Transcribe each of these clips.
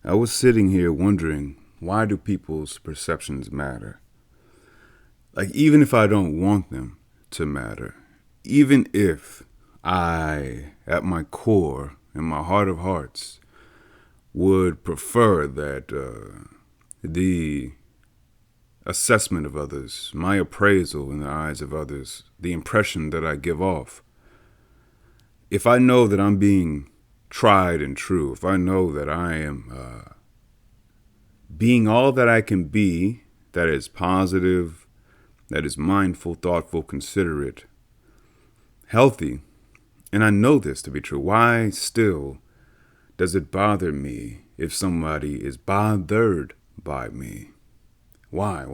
I was sitting here wondering, why do people's perceptions matter? Like, even if I don't want them to matter, even if I, at my core, in my heart of hearts, would prefer that the assessment of others, my appraisal in the eyes of others, the impression that I give off, if I know that I'm being tried and true, if I know that I am being all that I can be, that is positive, that is mindful, thoughtful, considerate, healthy, and I know this to be true, why still does it bother me if somebody is bothered by me? Why?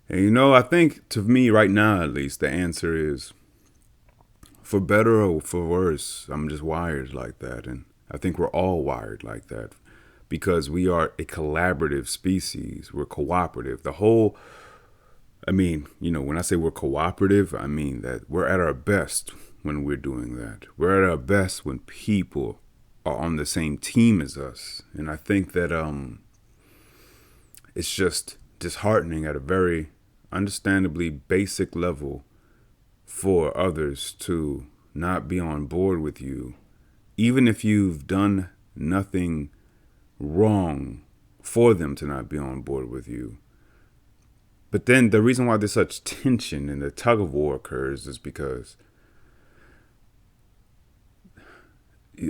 And I think to me right now at least, the answer is for better or for worse, I'm just wired like that. And I think we're all wired like that because we are a collaborative species. We're cooperative. When I say we're cooperative, I mean that we're at our best when we're doing that. We're at our best when people are on the same team as us. And I think that it's just disheartening at a very understandably basic level for others to not be on board with you, even if you've done nothing wrong for them to not be on board with you. But then the reason why there's such tension and the tug of war occurs is because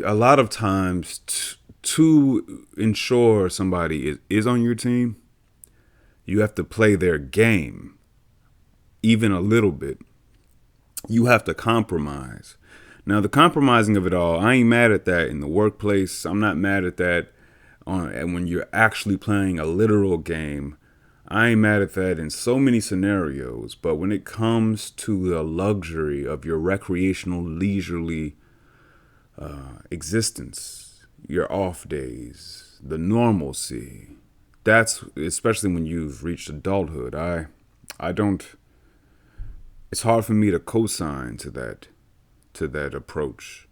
a lot of times to ensure somebody is on your team, you have to play their game even a little bit. You have to compromise. Now, the compromising of it all, I ain't mad at that in the workplace. I'm not mad at that when you're actually playing a literal game. I ain't mad at that in so many scenarios. But when it comes to the luxury of your recreational, leisurely existence, your off days, the normalcy, that's especially when you've reached adulthood. I don't. It's hard for me to co-sign to that approach,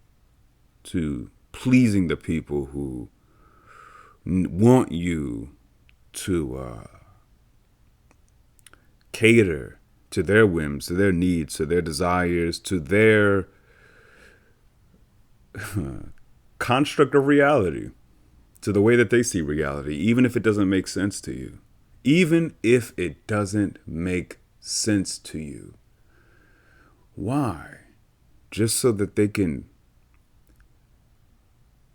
to pleasing the people who want you to cater to their whims, to their needs, to their desires, to their construct of reality, to the way that they see reality, even if it doesn't make sense to you. Even if it doesn't make sense to you. Why? Just so that they can...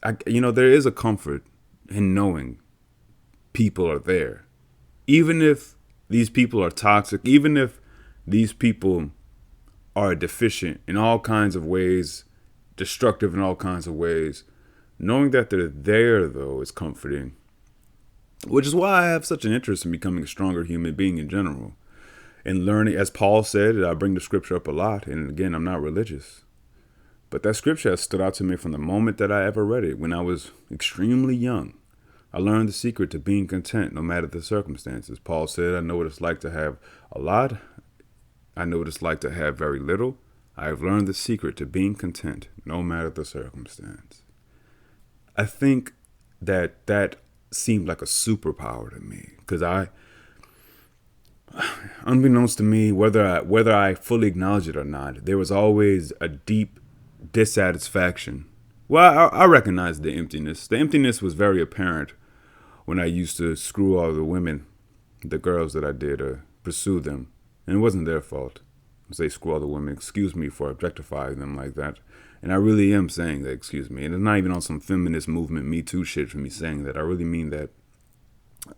there is a comfort in knowing people are there. Even if these people are toxic, even if these people are deficient in all kinds of ways, destructive in all kinds of ways, knowing that they're there, though, is comforting. Which is why I have such an interest in becoming a stronger human being in general. And learning, as Paul said, I bring the scripture up a lot. And again, I'm not religious. But that scripture has stood out to me from the moment that I ever read it, when I was extremely young. I learned the secret to being content no matter the circumstances. Paul said, I know what it's like to have a lot. I know what it's like to have very little. I have learned the secret to being content no matter the circumstance. I think that seemed like a superpower to me because unbeknownst to me, whether I fully acknowledge it or not, there was always a deep dissatisfaction. Well, I recognized the emptiness. The emptiness was very apparent when I used to screw all the women, the girls that I did, pursue them. And it wasn't their fault. Say screw all the women. Excuse me for objectifying them like that. And I really am saying that, excuse me. And it's not even on some feminist movement, Me Too shit for me saying that. I really mean that.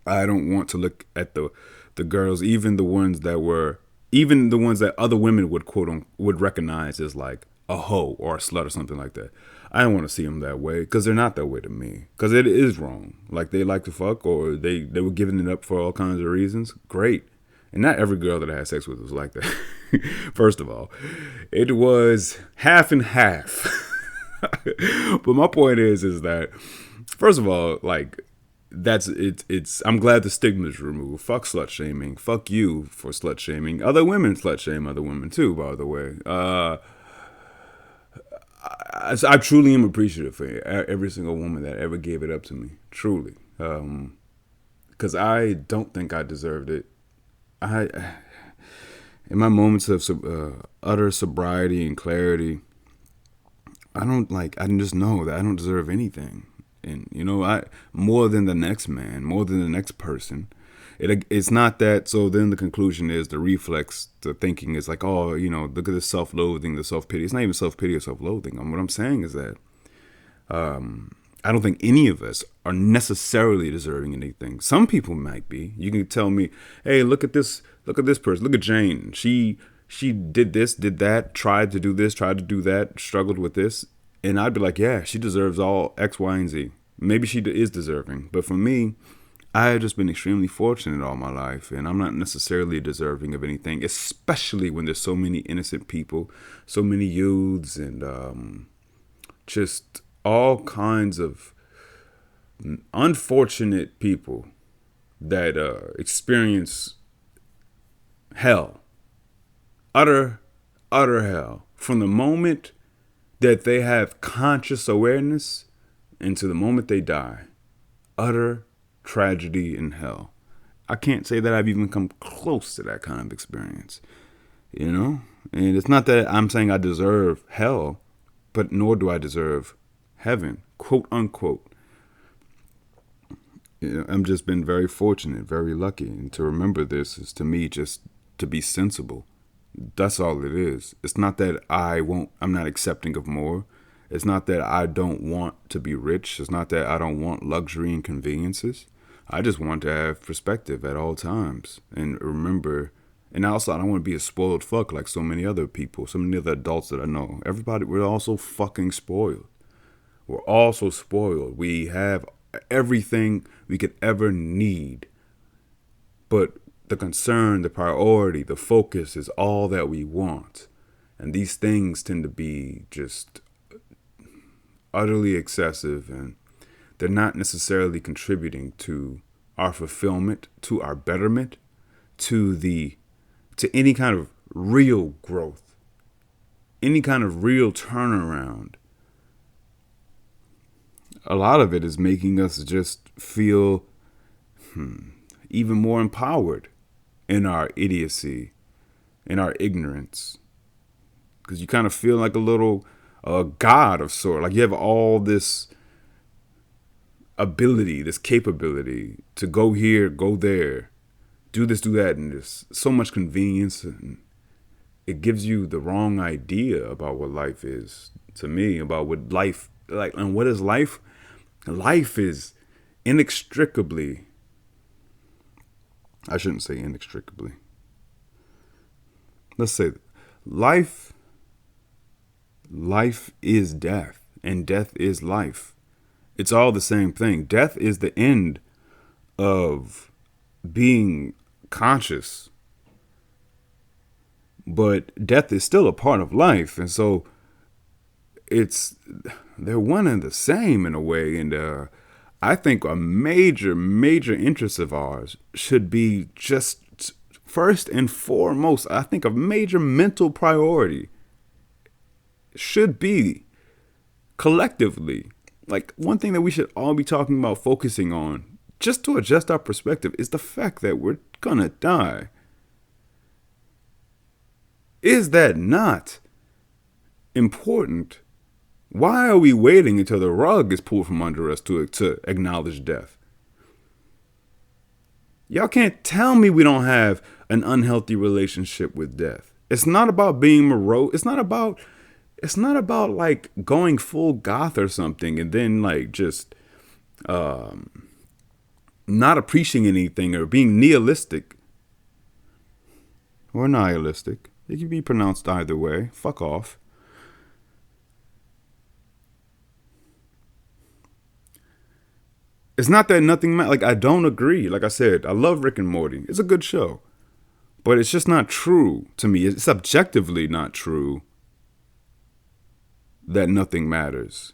I don't want to look at the girls, even the ones that other women would recognize as like a hoe or a slut or something like that. I don't want to see them that way because they're not that way to me. Because it is wrong. Like they like to fuck or they were giving it up for all kinds of reasons. Great. And not every girl that I had sex with was like that. First of all, it was half and half. But my point is that, first of all, like, I'm glad the stigma is removed. Fuck slut shaming. Fuck you for slut shaming. Other women slut shame other women too, by the way. I truly am appreciative for every single woman that ever gave it up to me. Truly, because I don't think I deserved it. I, in my moments of utter sobriety and clarity, I don't like. I just know that I don't deserve anything, and I more than the next man, more than the next person. It's not that. So then the conclusion is the reflex, the thinking is like, oh, look at the self-loathing, the self-pity. It's not even self-pity or self-loathing. What I'm saying is that I don't think any of us are necessarily deserving anything. Some people might be. You can tell me, hey, look at this person. Look at Jane. She did this, did that, tried to do this, tried to do that, struggled with this. And I'd be like, yeah, she deserves all X, Y, and Z. Maybe she is deserving. But for me, I have just been extremely fortunate all my life, and I'm not necessarily deserving of anything, especially when there's so many innocent people, so many youths, and just all kinds of unfortunate people that experience hell, utter hell, from the moment that they have conscious awareness into the moment they die. Utter tragedy and hell. I can't say that I've even come close to that kind of experience, and it's not that I'm saying I deserve hell, but nor do I deserve heaven, quote unquote. I'm just been very fortunate, very lucky, and to remember this is to me just to be sensible. That's all it is. It's not that I'm not accepting of more. It's not that I don't want to be rich. It's not that I don't want luxury and conveniences. I just want to have perspective at all times and remember. And also, I don't want to be a spoiled fuck like so many other people, so many other adults that I know. Everybody, we're all so fucking spoiled. We're all so spoiled. We have everything we could ever need. But the concern, the priority, the focus is all that we want. And these things tend to be just utterly excessive, and they're not necessarily contributing to our fulfillment, to our betterment, to any kind of real growth, any kind of real turnaround. A lot of it is making us just feel even more empowered in our idiocy, in our ignorance. Because you kind of feel like a little god of sort. Like you have all this ability, this capability to go here, go there, do this, do that, and there's so much convenience, and it gives you the wrong idea about what life is. To me, about what life like, and what is life? Life is inextricably. I shouldn't say inextricably. Let's say life. Life is death, and death is life. It's all the same thing. Death is the end of being conscious, but death is still a part of life, and so they're one and the same in a way. And I think a major interest of ours should be just first and foremost. I think a major mental priority should be collectively, like one thing that we should all be talking about, focusing on, just to adjust our perspective, is the fact that we're gonna die. Is that not important? Why are we waiting until the rug is pulled from under us to acknowledge death? Y'all can't tell me we don't have an unhealthy relationship with death. It's not about being morose. It's not about like going full goth or something and then like just not appreciating anything or being nihilistic or nihilistic. It can be pronounced either way. Fuck off. It's not that nothing like, I don't agree. Like I said, I love Rick and Morty. It's a good show. But it's just not true to me. It's objectively not true that nothing matters.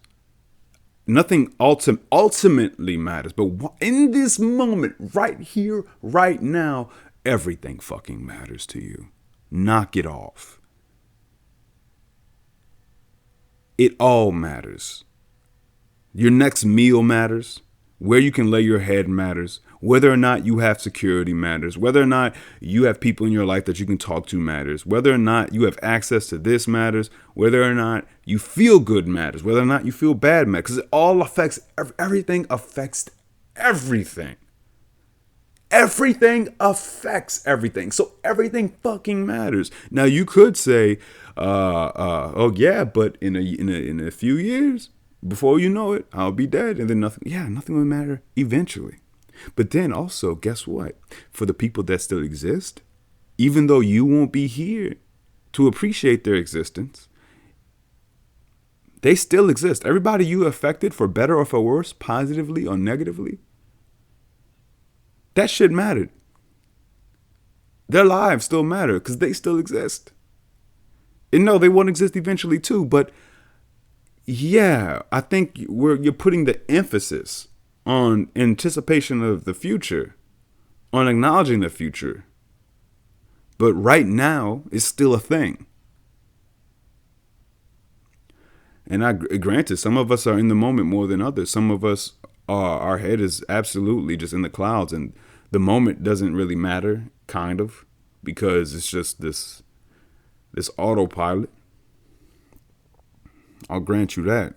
Nothing ultimately matters. But in this moment, right here, right now, everything fucking matters to you. Knock it off. It all matters. Your next meal matters. Where you can lay your head matters. Whether or not you have security matters. Whether or not you have people in your life that you can talk to matters. Whether or not you have access to this matters. Whether or not you feel good matters. Whether or not you feel bad matters. Because it all affects, everything affects everything. Everything affects everything. So everything fucking matters. Now you could say, oh yeah, but in a few years, before you know it, I'll be dead, and then nothing will matter eventually. But then also, guess what? For the people that still exist, even though you won't be here to appreciate their existence, they still exist. Everybody you affected, for better or for worse, positively or negatively, that shit mattered. Their lives still matter because they still exist. And no, they won't exist eventually too, but yeah, I think you're putting the emphasis on anticipation of the future, on acknowledging the future. But right now is still a thing. And granted, some of us are in the moment more than others. Some of us, our head is absolutely just in the clouds, and the moment doesn't really matter, kind of, because it's just this autopilot. I'll grant you that.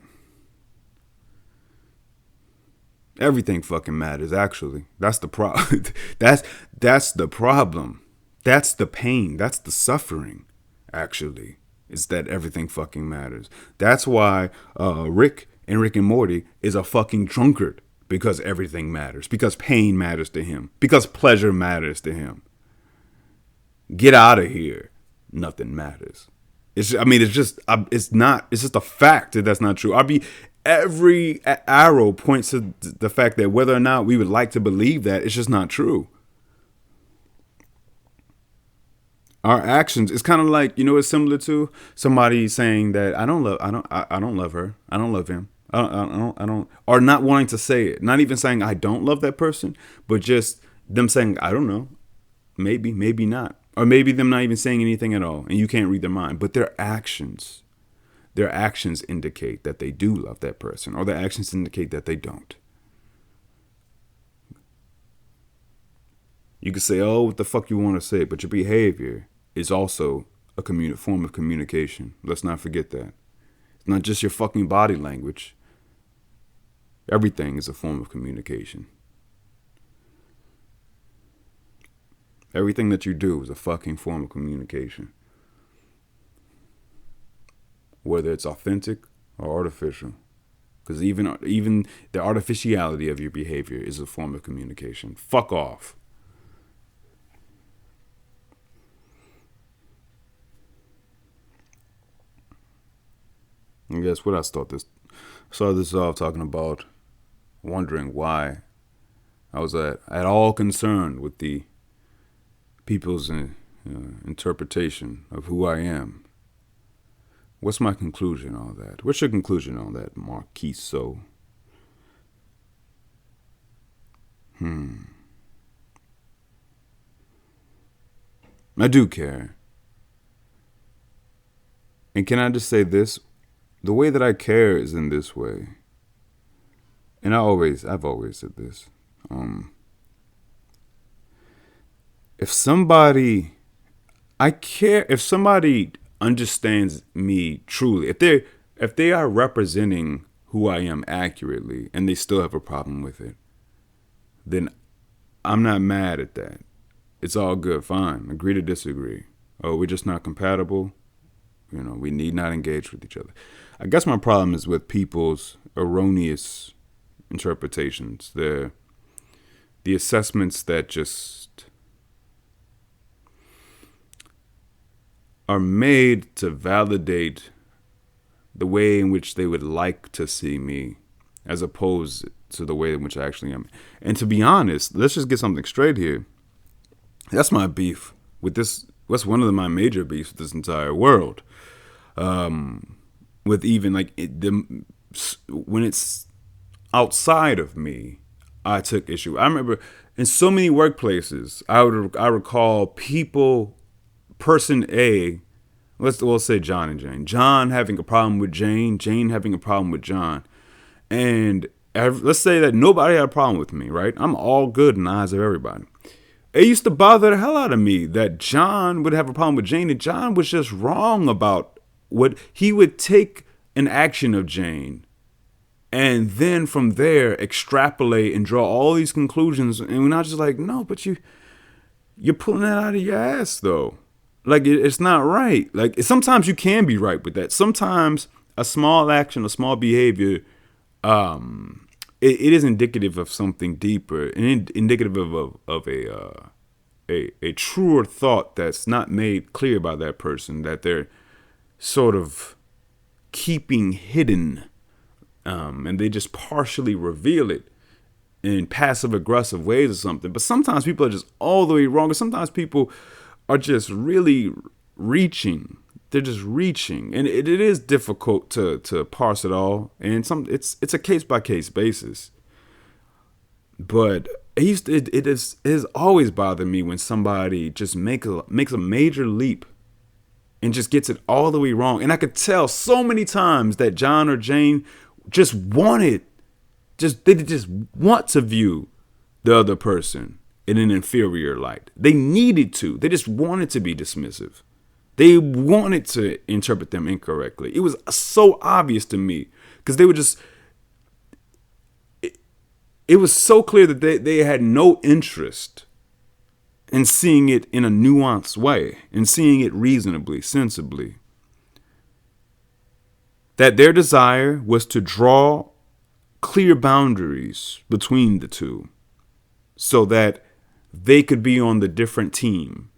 Everything fucking matters, actually. That's the problem. that's the problem. That's the pain. That's the suffering, actually. Is that everything fucking matters. That's why Rick and Morty is a fucking drunkard. Because everything matters. Because pain matters to him. Because pleasure matters to him. Get out of here. Nothing matters. It's just a fact that that's not true. Every arrow points to the fact that whether or not we would like to believe that, it's just not true. Our actions, it's kind of like, it's similar to somebody saying that I don't love her. I don't love him. I don't, or not wanting to say it. Not even saying I don't love that person, but just them saying, I don't know. Maybe, maybe not. Or maybe them not even saying anything at all, and you can't read their mind. But their actions indicate that they do love that person, or their actions indicate that they don't. You can say, oh, what the fuck you want to say, but your behavior is also a form of communication. Let's not forget that. It's not just your fucking body language. Everything is a form of communication. Everything that you do is a fucking form of communication. Whether it's authentic or artificial. Because even the artificiality of your behavior is a form of communication. Fuck off. And guess what? I started this off talking about wondering why I was at all concerned with the people's interpretation of who I am. What's my conclusion on that? What's your conclusion on that, Marquiso? I do care. And can I just say this? The way that I care is in this way. And I've always said this. If somebody understands me truly, if they are representing who I am accurately and they still have a problem with it, then I'm not mad at that. It's all good, fine. Agree to disagree. Oh, we're just not compatible. We need not engage with each other. I guess my problem is with people's erroneous interpretations. The assessments that just are made to validate the way in which they would like to see me, as opposed to the way in which I actually am. And to be honest, let's just get something straight here. That's my beef with this. What's one of my major beefs with this entire world? With even when it's outside of me, I took issue. I remember in so many workplaces, I recall person A We'll say John and Jane. John having a problem with Jane, Jane having a problem with John. And let's say that nobody had a problem with me, right? I'm all good in the eyes of everybody. It used to bother the hell out of me that John would have a problem with Jane, and John was just wrong about what he would take an action of Jane and then from there extrapolate and draw all these conclusions. And we're not just like, no, but you're pulling that out of your ass though. Like it's not right. Like sometimes you can be right with that. Sometimes a small action, a small behavior, it is indicative of something deeper and indicative of a truer thought that's not made clear by that person, that they're sort of keeping hidden, and they just partially reveal it in passive aggressive ways or something. But sometimes people are just all the way wrong, and sometimes people are just really reaching. They're just reaching, and it is difficult to parse it all, and it's a case by case basis. But it has always bothered me when somebody just makes a major leap and just gets it all the way wrong. And I could tell so many times that John or Jane they just want to view the other person in an inferior light. They needed to. They just wanted to be dismissive. They wanted to interpret them incorrectly. It was so obvious to me because they were just. It was so clear that they had no interest in seeing it in a nuanced way and seeing it reasonably, sensibly. That their desire was to draw clear boundaries between the two so that they could be on the different team,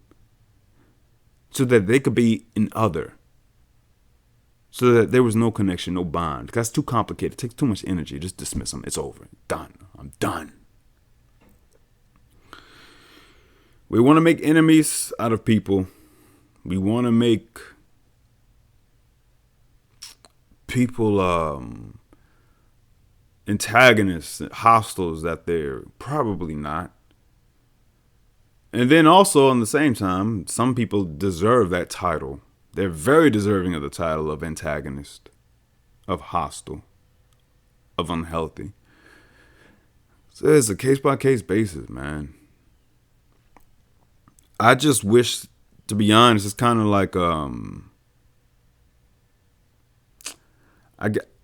so that they could be in other, so that there was no connection, no bond. That's too complicated. It takes too much energy. Just dismiss them. It's over. Done. I'm done. We want to make enemies out of people. We want to make people antagonists, hostiles that they're probably not. And then also, on the same time, some people deserve that title. They're very deserving of the title of antagonist, of hostile, of unhealthy. So it's a case-by-case basis, man. I just wish, to be honest, it's kind of like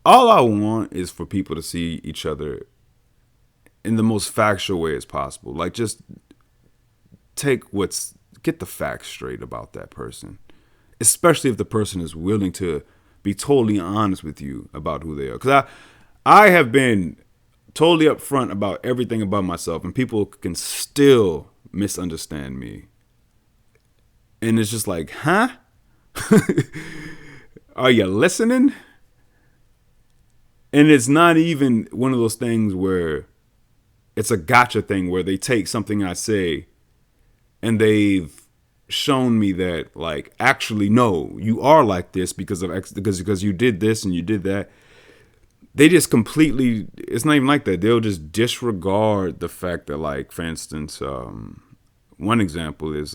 all I want is for people to see each other in the most factual way as possible. Like, just get the facts straight about that person. Especially if the person is willing to be totally honest with you about who they are. Because I have been totally upfront about everything about myself, and people can still misunderstand me. And it's just like, huh? Are you listening? And it's not even one of those things where it's a gotcha thing where they take something I say and they've shown me that, like, actually, no, you are like this because you did this and you did that. They just completely, it's not even like that. They'll just disregard the fact that, like, for instance, one example is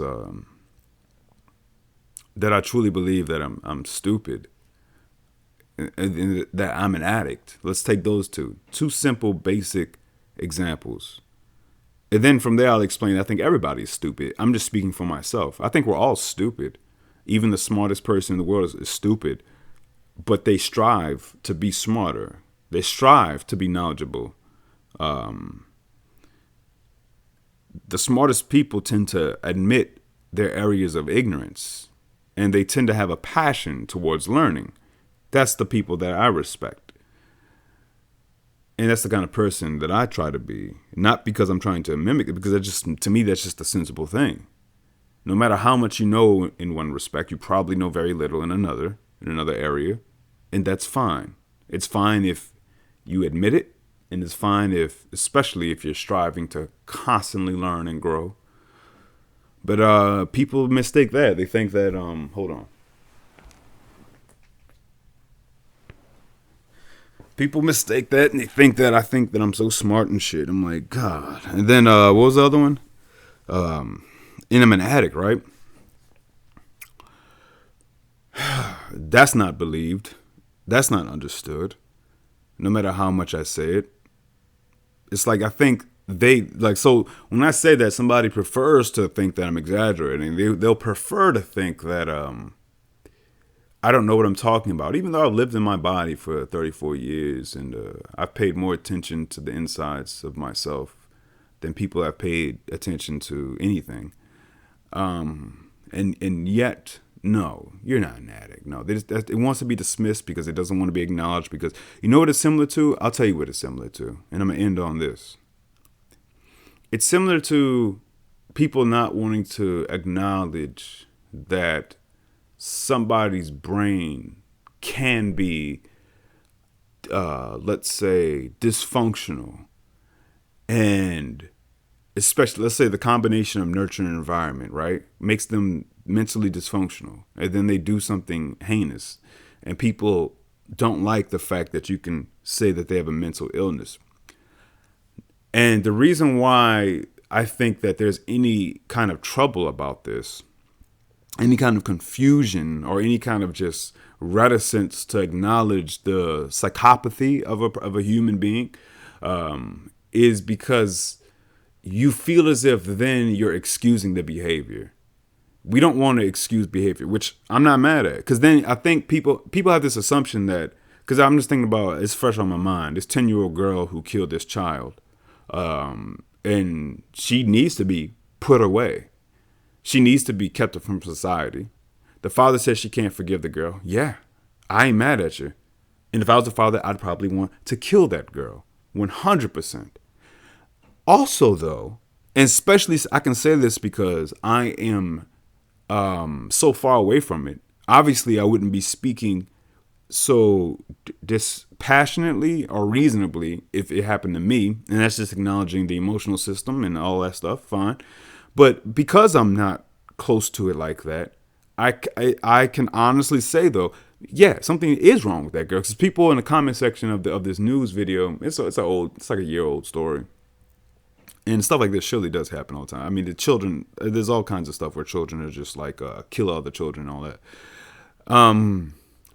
that I truly believe that I'm stupid and that I'm an addict. Let's take those two simple, basic examples. And then from there, I'll explain, I think everybody's stupid. I'm just speaking for myself. I think we're all stupid. Even the smartest person in the world is stupid. But they strive to be smarter. They strive to be knowledgeable. The smartest people tend to admit their areas of ignorance. And they tend to have a passion towards learning. That's the people that I respect. And that's the kind of person that I try to be. Not because I'm trying to mimic it, because to me, that's just a sensible thing. No matter how much you know in one respect, you probably know very little in another area. And that's fine. It's fine if you admit it. And it's fine especially if you're striving to constantly learn and grow. But people mistake that. They think that, hold on. People mistake that and they think that I think that I'm so smart and shit. I'm like, God. And then what was the other one? And I'm an addict, right? That's not believed. That's not understood. No matter how much I say it. It's like I think they like, so when I say that, somebody prefers to think that I'm exaggerating. They'll prefer to think that I don't know what I'm talking about, even though I've lived in my body for 34 years and I've paid more attention to the insides of myself than people have paid attention to anything. And yet, no, you're not an addict. No, it wants to be dismissed because it doesn't want to be acknowledged. Because you know what it's similar to? I'll tell you what it's similar to, and I'm gonna end on this. It's similar to people not wanting to acknowledge that somebody's brain can be, let's say, dysfunctional, and especially, let's say, the combination of nurture and environment, right, makes them mentally dysfunctional, and then they do something heinous, and people don't like the fact that you can say that they have a mental illness. And the reason why I think that there's any kind of trouble about this, any kind of confusion, or any kind of just reticence to acknowledge the psychopathy of a human being, is because you feel as if then you're excusing the behavior. We don't want to excuse behavior, which I'm not mad at, because then I think people have this assumption that, because I'm just thinking about, it's fresh on my mind, this 10-year-old girl who killed this child, and she needs to be put away. She needs to be kept from society. The father says she can't forgive the girl. Yeah, I ain't mad at you. And if I was the father, I'd probably want to kill that girl, 100%. Also, though, and especially I can say this because I am so far away from it. Obviously, I wouldn't be speaking so dispassionately or reasonably if it happened to me. And that's just acknowledging the emotional system and all that stuff. Fine. But because I'm not close to it like that, I can honestly say, though, yeah, something is wrong with that girl. Because people in the comment section of this news video, it's like a year-old story. And stuff like this surely does happen all the time. I mean, the children, there's all kinds of stuff where children are just like kill other children and all that.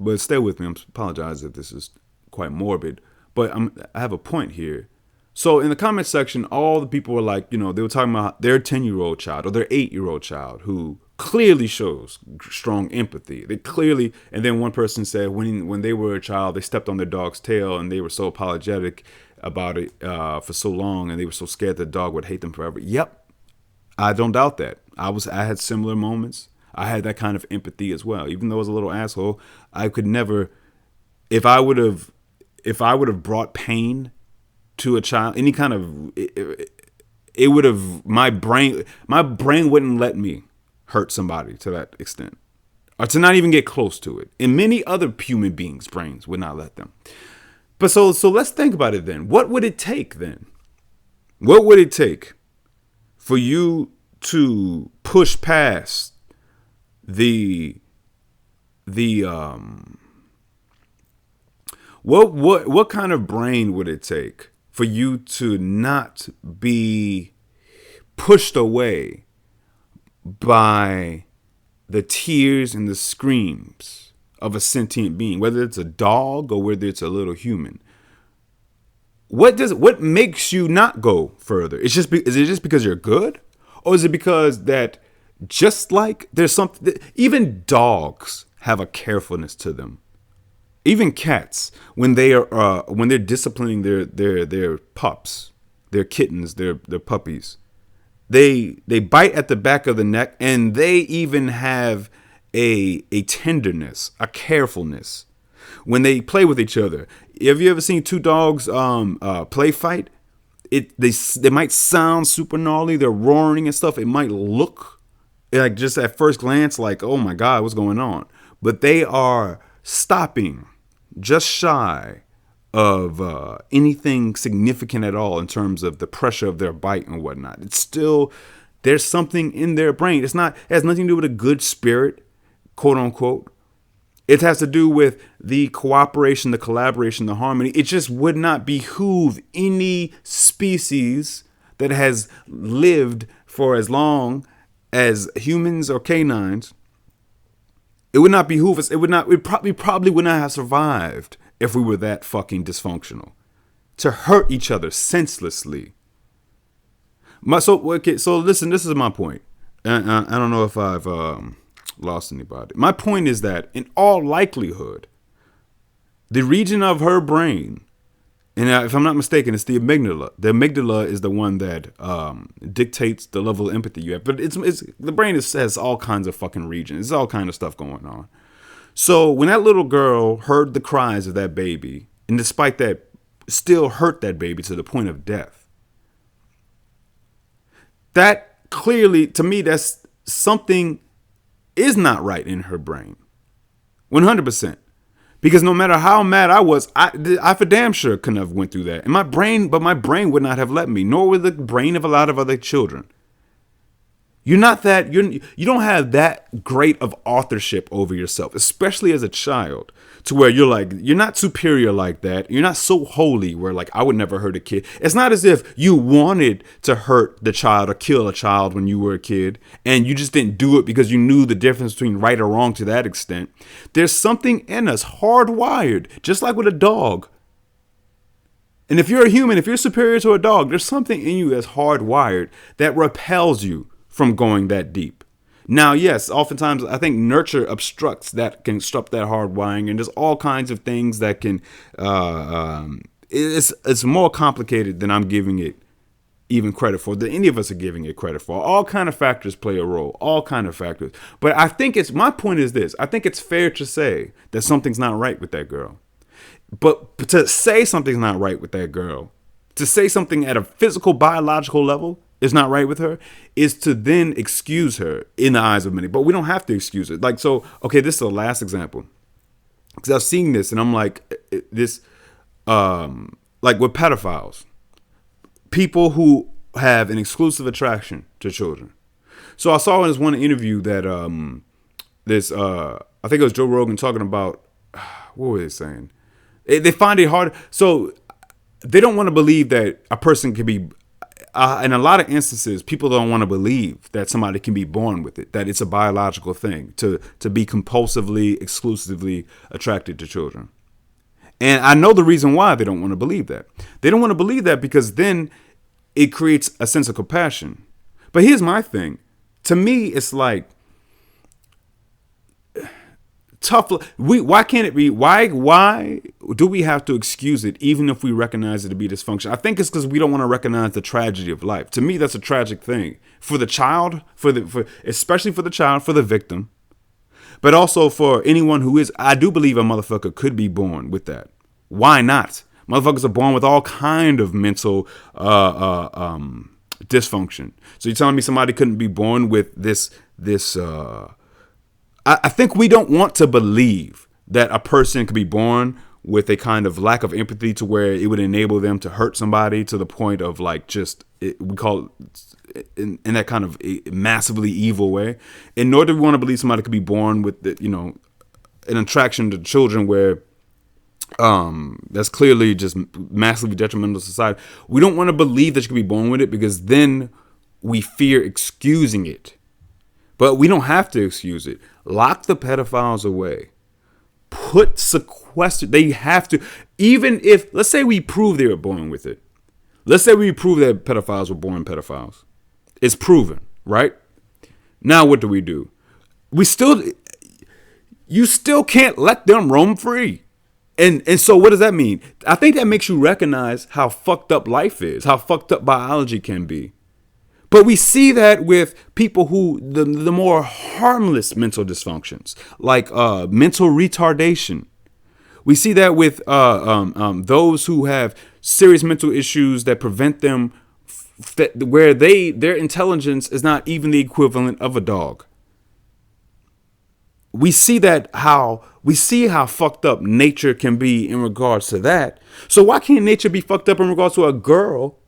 But stay with me. I apologize if this is quite morbid, but I have a point here. So in the comment section, all the people were like, they were talking about their 10-year-old child or their 8-year-old child who clearly shows strong empathy. They clearly, and then one person said when they were a child, they stepped on their dog's tail and they were so apologetic about it for so long, and they were so scared the dog would hate them forever. Yep, I don't doubt that. I had similar moments. I had that kind of empathy as well. Even though I was a little asshole, I could never, if I would have brought pain to a child, any kind of, it would have, my brain wouldn't let me hurt somebody to that extent, or to not even get close to it. And many other human beings' brains would not let them. But so let's think about it then. What would it take then? What would it take for you to push past what kind of brain would it take for you to not be pushed away by the tears and the screams of a sentient being, whether it's a dog or whether it's a little human? What makes you not go further? Is it just because you're good, or is it because that just like there's something, even dogs have a carefulness to them. Even cats, when they're disciplining their pups, their kittens, their puppies, they bite at the back of the neck, and they even have a tenderness, a carefulness when they play with each other. Have you ever seen two dogs play fight? They might sound super gnarly. They're roaring and stuff. It might look like just at first glance like, oh my God, what's going on? But they are stopping just shy of anything significant at all in terms of the pressure of their bite and whatnot. It's still, there's something in their brain. It has nothing to do with a good spirit, quote unquote. It has to do with the cooperation, the collaboration, the harmony. It just would not behoove any species that has lived for as long as humans or canines It would not behoove us. It would not. We probably would not have survived if we were that fucking dysfunctional to hurt each other senselessly. So listen. This is my point. I don't know if I've lost anybody. My point is that in all likelihood, the region of her brain, and if I'm not mistaken, it's the amygdala. The amygdala is the one that dictates the level of empathy you have. But it's the brain has all kinds of fucking regions. There's all kind of stuff going on. So when that little girl heard the cries of that baby, and despite that, still hurt that baby to the point of death, that clearly, to me, that's something is not right in her brain. 100%. Because no matter how mad I was, I for damn sure couldn't have went through that. And my brain would not have let me, nor would the brain of a lot of other children. You don't have that great of authorship over yourself, especially as a child, to where you're not superior like that. You're not so holy where like, I would never hurt a kid. It's not as if you wanted to hurt the child or kill a child when you were a kid and you just didn't do it because you knew the difference between right or wrong to that extent. There's something in us hardwired, just like with a dog. And if you're a human, if you're superior to a dog, there's something in you that's hardwired that repels you from going that deep. Now, yes, oftentimes I think nurture can obstruct that hard wiring, and there's all kinds of things that can. It's more complicated than I'm giving it even credit for, than any of us are giving it credit for. All kind of factors play a role. All kind of factors. But I think my point is this. I think it's fair to say that something's not right with that girl. But to say something's not right with that girl, to say something at a physical, biological level is not right with her, is to then excuse her in the eyes of many. But we don't have to excuse her. Like, so, okay, this is the last example. Because I've seen this and I'm like, like with pedophiles, people who have an exclusive attraction to children. So I saw in this one interview that I think it was Joe Rogan talking about, what were they saying? They find it hard. So they don't want to believe that a person can be, in a lot of instances, people don't want to believe that somebody can be born with it, that it's a biological thing to be compulsively, exclusively attracted to children. And I know the reason why they don't want to believe that. They don't want to believe that because then it creates a sense of compassion. But here's my thing. To me, it's like tough. Why can't it be? Why do we have to excuse it even if we recognize it to be dysfunction? I think it's because we don't want to recognize the tragedy of life. To me, that's a tragic thing for the child, especially for the child, for the victim, but also for anyone who is. I do believe a motherfucker could be born with that. Why not? Motherfuckers are born with all kind of mental dysfunction. So you're telling me somebody couldn't be born with this? I think we don't want to believe that a person could be born with a kind of lack of empathy to where it would enable them to hurt somebody to the point of like we call it in that kind of a massively evil way. And nor do we want to believe somebody could be born with an attraction to children where that's clearly just massively detrimental to society. We don't want to believe that you could be born with it because then we fear excusing it. But we don't have to excuse it. Lock the pedophiles away. Sequester. They have to. Even if, let's say we prove they were born with it. Let's say we prove that pedophiles were born pedophiles. It's proven, right? Now what do? You still can't let them roam free. And so what does that mean? I think that makes you recognize how fucked up life is, how fucked up biology can be. But we see that with people who, the more harmless mental dysfunctions, like mental retardation. We see that with those who have serious mental issues that prevent them, where their intelligence is not even the equivalent of a dog. We see how fucked up nature can be in regards to that. So why can't nature be fucked up in regards to a girl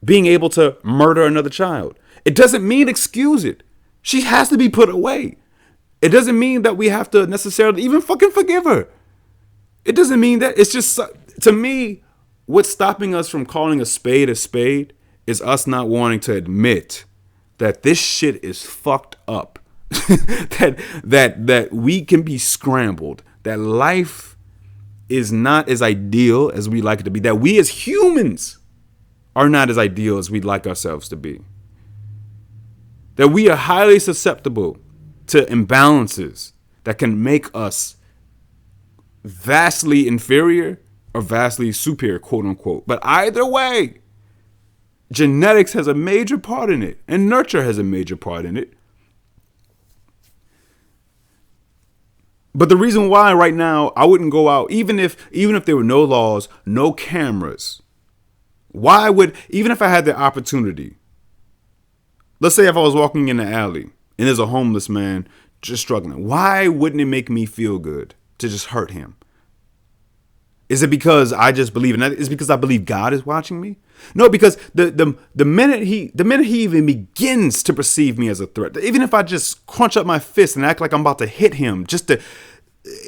being able to murder another child? It doesn't mean excuse it. She has to be put away. It doesn't mean that we have to necessarily even fucking forgive her. It doesn't mean that. It's just, to me, what's stopping us from calling a spade is us not wanting to admit that this shit is fucked up that we can be scrambled, that life is not as ideal as we like it to be, that we as humans are not as ideal as we'd like ourselves to be, that we are highly susceptible to imbalances that can make us vastly inferior or vastly superior, quote unquote. But either way, genetics has a major part in it, and nurture has a major part in it. But the reason why right now I wouldn't go out, even if there were no laws, no cameras, why would, even if I had the opportunity, let's say if I was walking in the alley and there's a homeless man just struggling, why wouldn't it make me feel good to just hurt him? Is it because I just believe in that? Is it because I believe God is watching me? No, because the minute he even begins to perceive me as a threat, even if I just crunch up my fist and act like I'm about to hit him, just to,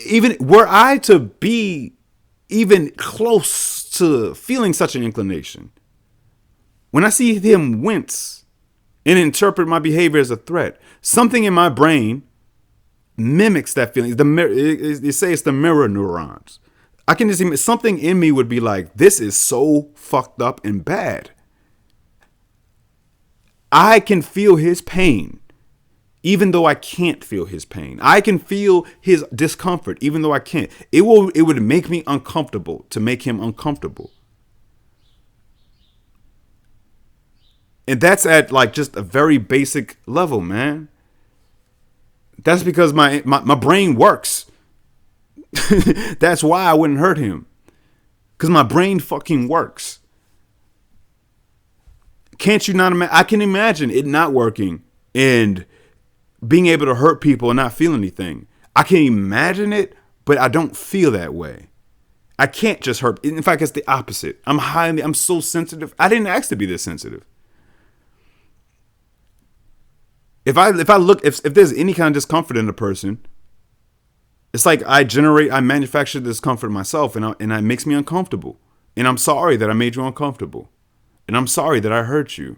even were I to be even close to feeling such an inclination, when I see him wince and interpret my behavior as a threat, something in my brain mimics that feeling. They say it's the mirror neurons. I can just, something in me would be like, this is so fucked up and bad. I can feel his pain, even though I can't feel his pain. I can feel his discomfort, even though I can't. It would make me uncomfortable to make him uncomfortable. And that's at like just a very basic level, man. That's because my brain works. That's why I wouldn't hurt him. Because my brain fucking works. Can't you not imagine? I can imagine it not working and being able to hurt people and not feel anything. I can imagine it, but I don't feel that way. I can't just hurt. In fact, it's the opposite. I'm so sensitive. I didn't ask to be this sensitive. If there's any kind of discomfort in a person, it's like I manufacture discomfort myself, and it makes me uncomfortable. And I'm sorry that I made you uncomfortable. And I'm sorry that I hurt you.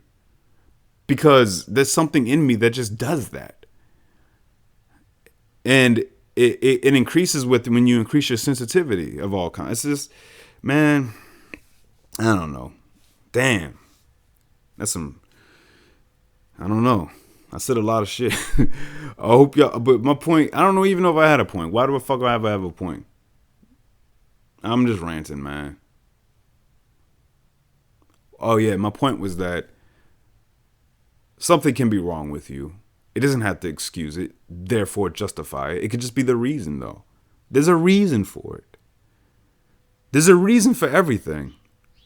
Because there's something in me that just does that. And it increases when you increase your sensitivity of all kinds. It's just, man, I don't know. Damn. That's some, I don't know. I said a lot of shit. I hope y'all, but my point, I don't even know if I had a point. Why the fuck do I ever have a point? I'm just ranting, man. Oh yeah, my point was that something can be wrong with you. It doesn't have to excuse it, therefore justify it. It could just be the reason, though. There's a reason for it. There's a reason for everything,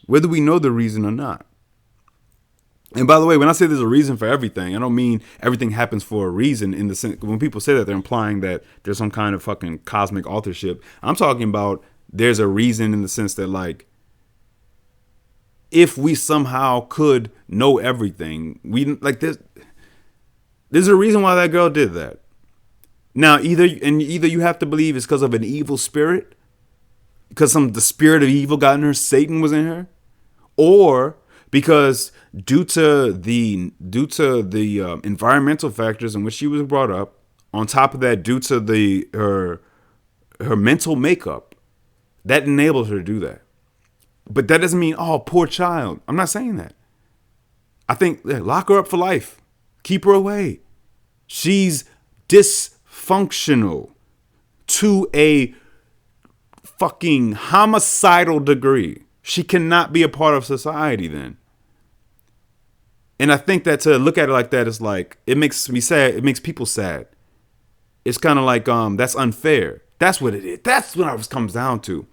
whether we know the reason or not. And by the way, when I say there's a reason for everything, I don't mean everything happens for a reason in the sense, when people say that, they're implying that there's some kind of fucking cosmic authorship. I'm talking about there's a reason in the sense that, like, if we somehow could know everything, there's a reason why that girl did that. Now, either you have to believe it's because of an evil spirit, because the spirit of evil got in her, Satan was in her, or because due to the environmental factors in which she was brought up, on top of that, due to her mental makeup, that enabled her to do that. But that doesn't mean, oh, poor child. I'm not saying that. I think lock her up for life. Keep her away. She's dysfunctional to a fucking homicidal degree. She cannot be a part of society then. And I think that to look at it like that is like, it makes me sad. It makes people sad. It's kind of like, that's unfair. That's what it is. That's what it comes down to.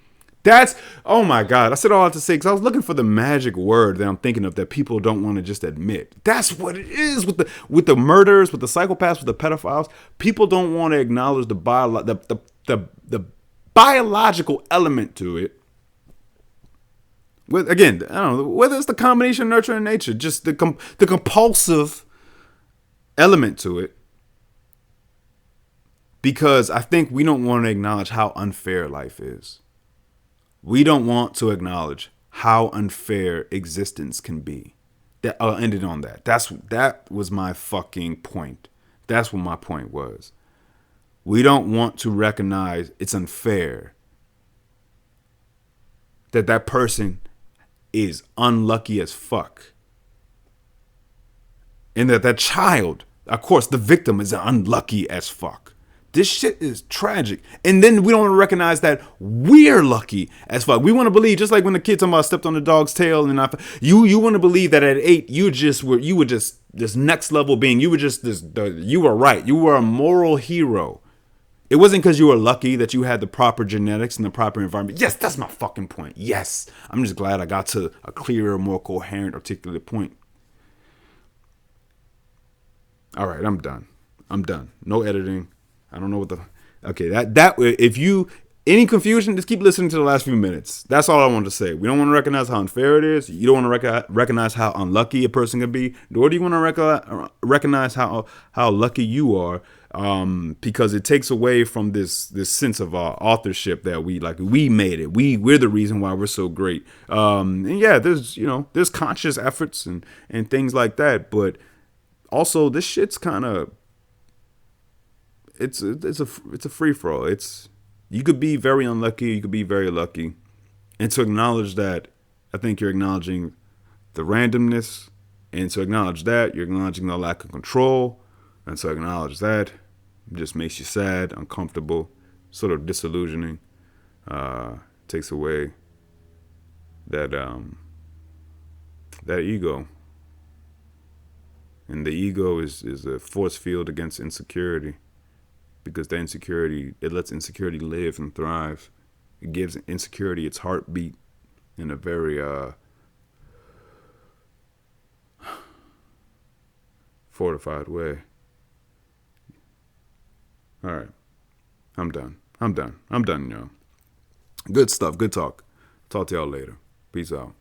Oh my God. I said all that to say, because I was looking for the magic word that I'm thinking of that people don't want to just admit. That's what it is with the murders, with the psychopaths, with the pedophiles. People don't want to acknowledge the biological element to it. Again, I don't know whether it's the combination of nurture and nature, just the compulsive element to it. Because I think we don't want to acknowledge how unfair life is. We don't want to acknowledge how unfair existence can be. I'll end it on that. That was my fucking point. That's what my point was. We don't want to recognize it's unfair that that person is unlucky as fuck. And that that child, of course, the victim is unlucky as fuck. This shit is tragic. And then we don't want to recognize that we're lucky as fuck. We want to believe, just like when the kid talking about stepped on the dog's tail, and you want to believe that at 8 you were just this next level being. You were just you were right. You were a moral hero. It wasn't because you were lucky that you had the proper genetics and the proper environment. Yes, that's my fucking point. Yes. I'm just glad I got to a clearer, more coherent, articulate point. All right, I'm done. No editing. I don't know what the... Okay, that if you... Any confusion, just keep listening to the last few minutes. That's all I wanted to say. We don't want to recognize how unfair it is. You don't want to recognize how unlucky a person can be. Nor do you want to recognize how lucky you are, because it takes away from this sense of authorship that we made it. We're the reason why we're so great. And yeah, there's conscious efforts and things like that. But also, this shit's kind of... It's a free for all. You could be very unlucky, you could be very lucky. And to acknowledge that, I think you're acknowledging the randomness. And to acknowledge that, you're acknowledging the lack of control. And to acknowledge that, it just makes you sad, uncomfortable, sort of disillusioning. Takes away that ego. And the ego is a force field against insecurity. Because the insecurity, it lets insecurity live and thrive. It gives insecurity its heartbeat in a very fortified way. All right. I'm done, y'all. Good stuff. Good talk. Talk to y'all later. Peace out.